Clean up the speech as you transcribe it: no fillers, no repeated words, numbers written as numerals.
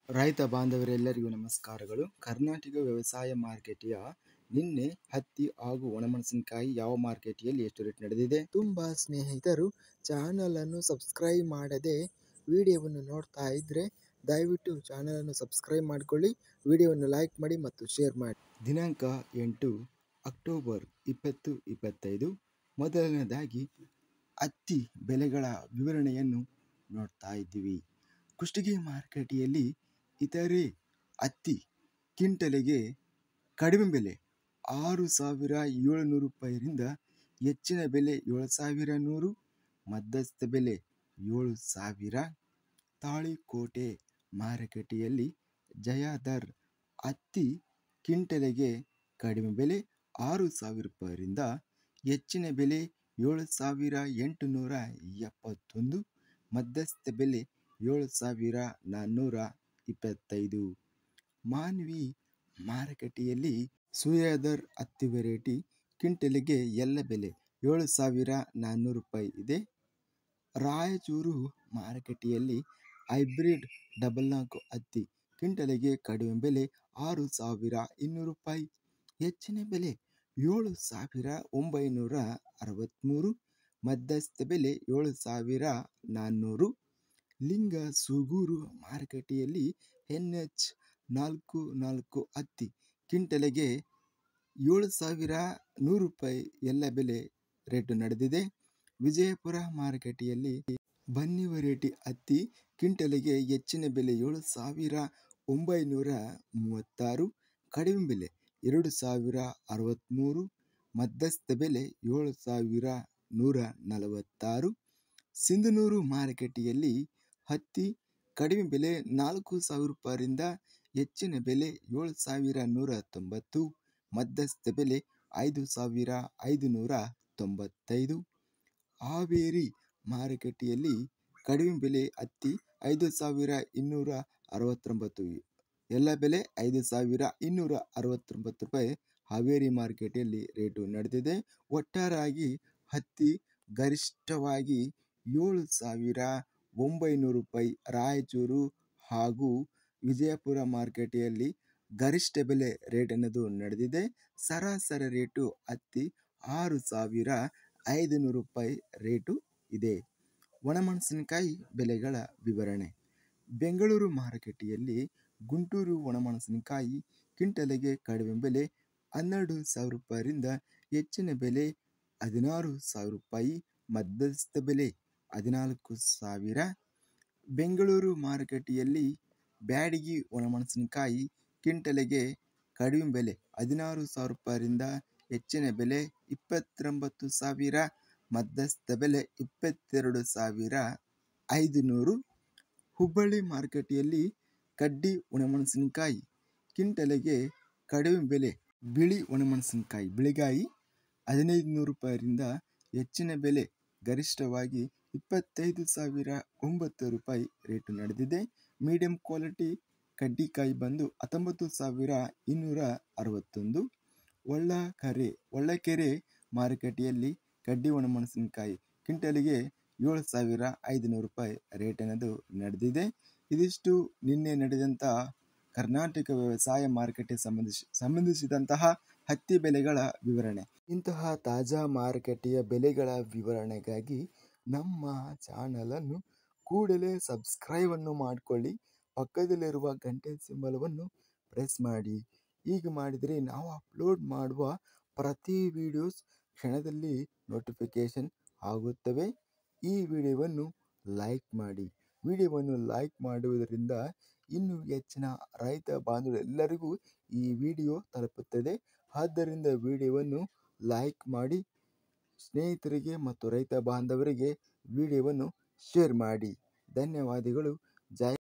ರೈತ ಬಾಂಧವರೆಲ್ಲರಿಗೂ ನಮಸ್ಕಾರಗಳು. ಕರ್ನಾಟಕ ವ್ಯವಸಾಯ ಮಾರುಕಟ್ಟೆಯ ನಿನ್ನೆ ಹತ್ತಿ ಹಾಗೂ ಒಣಮೆಣಸಿನಕಾಯಿ ಯಾವ ಮಾರುಕಟ್ಟೆಯಲ್ಲಿ ಎಷ್ಟು ರೇಟ್ ನಡೆದಿದೆ? ತುಂಬ ಸ್ನೇಹಿತರು ಚಾನಲನ್ನು ಸಬ್ಸ್ಕ್ರೈಬ್ ಮಾಡದೆ ವಿಡಿಯೋವನ್ನು ನೋಡ್ತಾ ಇದ್ದರೆ ದಯವಿಟ್ಟು ಚಾನಲನ್ನು ಸಬ್ಸ್ಕ್ರೈಬ್ ಮಾಡಿಕೊಳ್ಳಿ, ವಿಡಿಯೋವನ್ನು ಲೈಕ್ ಮಾಡಿ ಮತ್ತು ಶೇರ್ ಮಾಡಿ. ದಿನಾಂಕ 8 ಅಕ್ಟೋಬರ್ 2025. ಮೊದಲನೇದಾಗಿ ಹತ್ತಿ ಬೆಲೆಗಳ ವಿವರಣೆಯನ್ನು ನೋಡ್ತಾ ಇದ್ದೀವಿ. ಕುಷ್ಟಗಿ ಮಾರುಕಟ್ಟೆಯಲ್ಲಿ ಇತರೆ ಹತ್ತಿ ಕ್ವಿಂಟಲಿಗೆ ಕಡಿಮೆ ಬೆಲೆ 6,700 ರೂಪಾಯಿಯಿಂದ ಹೆಚ್ಚಿನ ಬೆಲೆ 7,100, ಮಧ್ಯಸ್ಥ ಬೆಲೆ 7,000. ತಾಳಿಕೋಟೆ ಮಾರುಕಟ್ಟೆಯಲ್ಲಿ ಜಯಾಧರ್ ಹತ್ತಿ ಕ್ವಿಂಟಲಿಗೆ ಕಡಿಮೆ ಬೆಲೆ 6,000 ರೂಪಾಯಿಯಿಂದ ಹೆಚ್ಚಿನ ಬೆಲೆ 7,871, ಮಧ್ಯಸ್ಥ ಬೆಲೆ 7,425. ಮಾನ್ವಿ ಮಾರುಕಟ್ಟೆಯಲ್ಲಿ ಸುಯಾದರ್ ಹತ್ತಿ ವೆರೈಟಿ ಕ್ವಿಂಟಲಿಗೆ ಎಲ್ಲ ಬೆಲೆ 7,400 ರೂಪಾಯಿ ಇದೆ. ರಾಯಚೂರು ಮಾರುಕಟ್ಟೆಯಲ್ಲಿ ಹೈಬ್ರಿಡ್ 44 ಹತ್ತಿ ಕ್ವಿಂಟಲಿಗೆ ಕಡಿಮೆ ಬೆಲೆ 6,200 ರೂಪಾಯಿ, ಹೆಚ್ಚಿನ ಬೆಲೆ 7,963, ಮಧ್ಯಸ್ಥ ಬೆಲೆ 7,400. ಲಿಂಗಸೂಗೂರು ಮಾರುಕಟ್ಟೆಯಲ್ಲಿ NH 44 ಹತ್ತಿ ಕ್ವಿಂಟಲಿಗೆ 7,100 ರೂಪಾಯಿ ಎಲ್ಲ ಬೆಲೆ ರೇಟು ನಡೆದಿದೆ. ವಿಜಯಪುರ ಮಾರುಕಟ್ಟೆಯಲ್ಲಿ ಬನ್ನಿ ವೆರೈಟಿ ಹತ್ತಿ ಕ್ವಿಂಟಲಿಗೆ ಹೆಚ್ಚಿನ ಬೆಲೆ 7,936, ಕಡಿಮೆ ಬೆಲೆ 2,063, ಮಧ್ಯಸ್ಥ ಬೆಲೆ 7,146. ಸಿಂಧನೂರು ಮಾರುಕಟ್ಟೆಯಲ್ಲಿ ಹತ್ತಿ ಕಡಿಮೆ ಬೆಲೆ 4,000 ರೂಪಾಯಿಯಿಂದ ಹೆಚ್ಚಿನ ಬೆಲೆ 7,190, ಮಧ್ಯಸ್ಥ ಬೆಲೆ 5,595. ಹಾವೇರಿ ಮಾರುಕಟ್ಟೆಯಲ್ಲಿ ಕಡಿಮೆ ಬೆಲೆ ಹತ್ತಿ 5,269, ಎಲ್ಲ ಬೆಲೆ 5,269 ರೂಪಾಯಿ ಹಾವೇರಿ ಮಾರುಕಟ್ಟೆಯಲ್ಲಿ ರೇಟು ನಡೆದಿದೆ. ಒಟ್ಟಾರೆಯಾಗಿ ಹತ್ತಿ ಗರಿಷ್ಠವಾಗಿ 7,900 ರೂಪಾಯಿ ರಾಯಚೂರು ಹಾಗೂ ವಿಜಯಪುರ ಮಾರುಕಟ್ಟೆಯಲ್ಲಿ ಗರಿಷ್ಠ ಬೆಲೆ ರೇಟ್ ಅನ್ನೋದು ನಡೆದಿದೆ. ಸರಾಸರಿ ರೇಟು ಹತ್ತಿ 6,500 ರೂಪಾಯಿ ರೇಟು ಇದೆ. ಒಣಮೆಣಸಿನಕಾಯಿ ಬೆಲೆಗಳ ವಿವರಣೆ. ಬೆಂಗಳೂರು ಮಾರುಕಟ್ಟೆಯಲ್ಲಿ ಗುಂಟೂರು ಒಣಮೆಣಸಿನಕಾಯಿ ಕ್ವಿಂಟಲಿಗೆ ಕಡಿಮೆ ಬೆಲೆ 12,000 ರೂಪಾಯಿಯಿಂದ ಹೆಚ್ಚಿನ ಬೆಲೆ 16,000 ರೂಪಾಯಿ, ಮಧ್ಯಸ್ಥ ಬೆಲೆ 14,000. ಬೆಂಗಳೂರು ಮಾರುಕಟ್ಟೆಯಲ್ಲಿ ಬ್ಯಾಡಗಿ ಒಣಮೆಣಸಿನಕಾಯಿ ಕ್ವಿಂಟಲಿಗೆ ಕಡಿಮೆ ಬೆಲೆ 16,000 ರೂಪಾಯಿಯಿಂದ ಹೆಚ್ಚಿನ ಬೆಲೆ 29,000, ಮಧ್ಯಸ್ಥ ಬೆಲೆ 22,500. ಹುಬ್ಬಳ್ಳಿ ಮಾರುಕಟ್ಟೆಯಲ್ಲಿ ಕಡ್ಡಿ ಒಣಮೆಣಸಿನಕಾಯಿ ಕ್ವಿಂಟಲಿಗೆ ಕಡಿಮೆ ಬೆಲೆ ಬಿಳಿ ಒಣಮೆಣಸಿನಕಾಯಿ ಬಿಳಿಗಾಯಿ 1,500 ರೂಪಾಯಿಯಿಂದ ಹೆಚ್ಚಿನ ಬೆಲೆ ಗರಿಷ್ಠವಾಗಿ 25,900 ರೂಪಾಯಿ ರೇಟು ನಡೆದಿದೆ. ಮೀಡಿಯಂ ಕ್ವಾಲಿಟಿ ಕಡ್ಡಿಕಾಯಿ ಬಂದು 19,261. ಒಳ್ಳಕೆರೆ ಮಾರುಕಟ್ಟೆಯಲ್ಲಿ ಕಡ್ಡಿ ಒಣಮೆಣಸಿನಕಾಯಿ ಕ್ವಿಂಟಲಿಗೆ 7,500 ರೂಪಾಯಿ ರೇಟ್ ಅನ್ನೋದು ನಡೆದಿದೆ. ಇದಿಷ್ಟು ನಿನ್ನೆ ನಡೆದಂಥ ಕರ್ನಾಟಕ ವ್ಯವಸಾಯ ಮಾರುಕಟ್ಟೆ ಸಂಬಂಧಿಸಿದಂತಹ ಹತ್ತಿ ಬೆಲೆಗಳ ವಿವರಣೆ. ಇಂತಹ ತಾಜಾ ಮಾರುಕಟ್ಟೆಯ ಬೆಲೆಗಳ ವಿವರಣೆಗಾಗಿ ನಮ್ಮ ಚಾನಲನ್ನು ಕೂಡಲೇ ಸಬ್ಸ್ಕ್ರೈಬನ್ನು ಮಾಡಿಕೊಳ್ಳಿ, ಪಕ್ಕದಲ್ಲಿರುವ ಗಂಟೆ ಸಿಂಬಲವನ್ನು ಪ್ರೆಸ್ ಮಾಡಿ. ಹೀಗೆ ಮಾಡಿದರೆ ನಾವು ಅಪ್ಲೋಡ್ ಮಾಡುವ ಪ್ರತಿ ವಿಡಿಯೋಸ್ ಕ್ಷಣದಲ್ಲಿ ನೋಟಿಫಿಕೇಷನ್ ಆಗುತ್ತವೆ. ಈ ವಿಡಿಯೋವನ್ನು ಲೈಕ್ ಮಾಡಿ. ವಿಡಿಯೋವನ್ನು ಲೈಕ್ ಮಾಡುವುದರಿಂದ ಇನ್ನೂ ಹೆಚ್ಚಿನ ರೈತ ಬಾಂಧವರೆಲ್ಲರಿಗೂ ಈ ವಿಡಿಯೋ ತಲುಪುತ್ತದೆ. ಆದ್ದರಿಂದ ವಿಡಿಯೋವನ್ನು ಲೈಕ್ ಮಾಡಿ, ಸ್ನೇಹಿತರಿಗೆ ಮತ್ತು ರೈತ ಬಾಂಧವರಿಗೆ ವಿಡಿಯೋವನ್ನು ಶೇರ್ ಮಾಡಿ. ಧನ್ಯವಾದಗಳು. ಜೈ